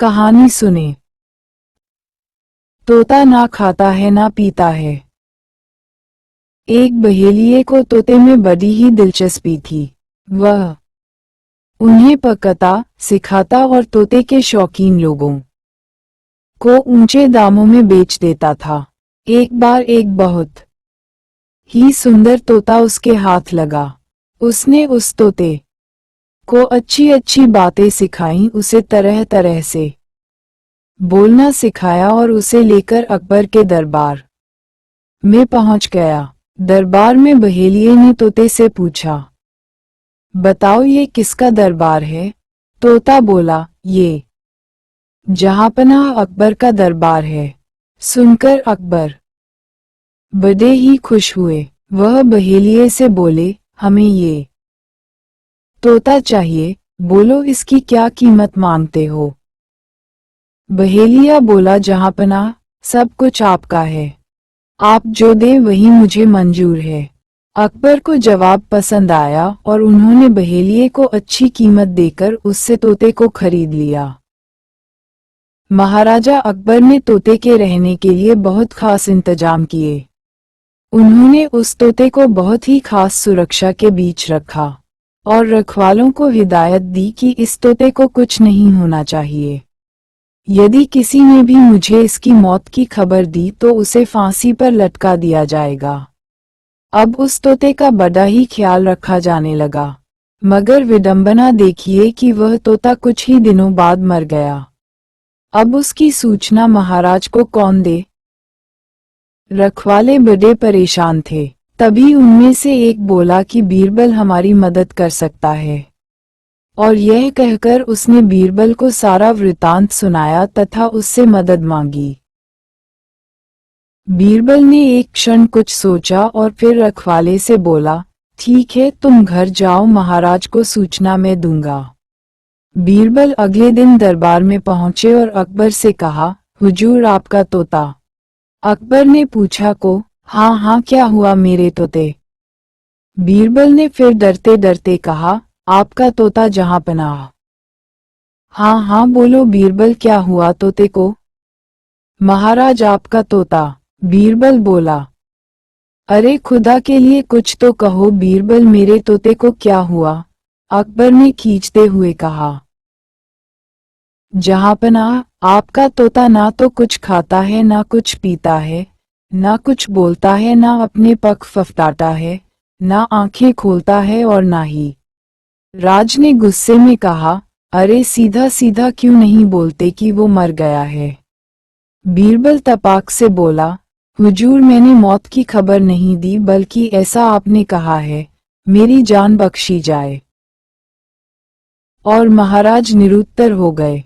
कहानी सुने। तोता ना खाता है ना पीता है। एक बहेलिये को तोते में बड़ी ही दिलचस्पी थी। वह उन्हें पकाता, सिखाता और तोते के शौकीन लोगों को ऊंचे दामों में बेच देता था। एक बार एक बहुत ही सुंदर तोता उसके हाथ लगा। उसने उस तोते को अच्छी अच्छी बातें सिखाईं, उसे तरह तरह से बोलना सिखाया और उसे लेकर अकबर के दरबार में पहुंच गया। दरबार में बहेलिये ने तोते से पूछा, बताओ ये किसका दरबार है? तोता बोला, ये जहांपनाह अकबर का दरबार है। सुनकर अकबर बड़े ही खुश हुए। वह बहेलिये से बोले, हमें ये तोता चाहिए, बोलो इसकी क्या कीमत मांगते हो? बहेलिया बोला, जहांपनाह सब कुछ आपका है, आप जो दें वही मुझे मंजूर है। अकबर को जवाब पसंद आया और उन्होंने बहेलिये को अच्छी कीमत देकर उससे तोते को खरीद लिया। महाराजा अकबर ने तोते के रहने के लिए बहुत खास इंतजाम किए। उन्होंने उस तोते को बहुत ही खास सुरक्षा के बीच रखा और रखवालों को हिदायत दी कि इस तोते को कुछ नहीं होना चाहिए। यदि किसी ने भी मुझे इसकी मौत की खबर दी तो उसे फांसी पर लटका दिया जाएगा। अब उस तोते का बड़ा ही ख्याल रखा जाने लगा, मगर विडंबना देखिए कि वह तोता कुछ ही दिनों बाद मर गया। अब उसकी सूचना महाराज को कौन दे? रखवाले बड़े परेशान थे। तभी उनमें से एक बोला कि बीरबल हमारी मदद कर सकता है, और यह कहकर उसने बीरबल को सारा वृतांत सुनाया तथा उससे मदद मांगी। बीरबल ने एक क्षण कुछ सोचा और फिर रखवाले से बोला, ठीक है, तुम घर जाओ, महाराज को सूचना मैं दूंगा। बीरबल अगले दिन दरबार में पहुंचे और अकबर से कहा, हुजूर आपका तोता। अकबर ने पूछा को, हाँ हाँ, क्या हुआ मेरे तोते? बीरबल ने फिर डरते डरते कहा, आपका तोता जहांपनाह। हाँ हाँ बोलो बीरबल, क्या हुआ तोते को? महाराज आपका तोता। बीरबल बोला, अरे खुदा के लिए कुछ तो कहो बीरबल, मेरे तोते को क्या हुआ? अकबर ने खींचते हुए कहा, जहांपनाह आपका तोता ना तो कुछ खाता है ना कुछ पीता है, ना कुछ बोलता है, ना अपने पंख फफटाता है, ना आंखें खोलता है और ना ही। राज ने गुस्से में कहा, अरे सीधा सीधा क्यों नहीं बोलते कि वो मर गया है? बीरबल तपाक से बोला, हुजूर मैंने मौत की खबर नहीं दी, बल्कि ऐसा आपने कहा है, मेरी जान बख्शी जाए। और महाराज निरुत्तर हो गए।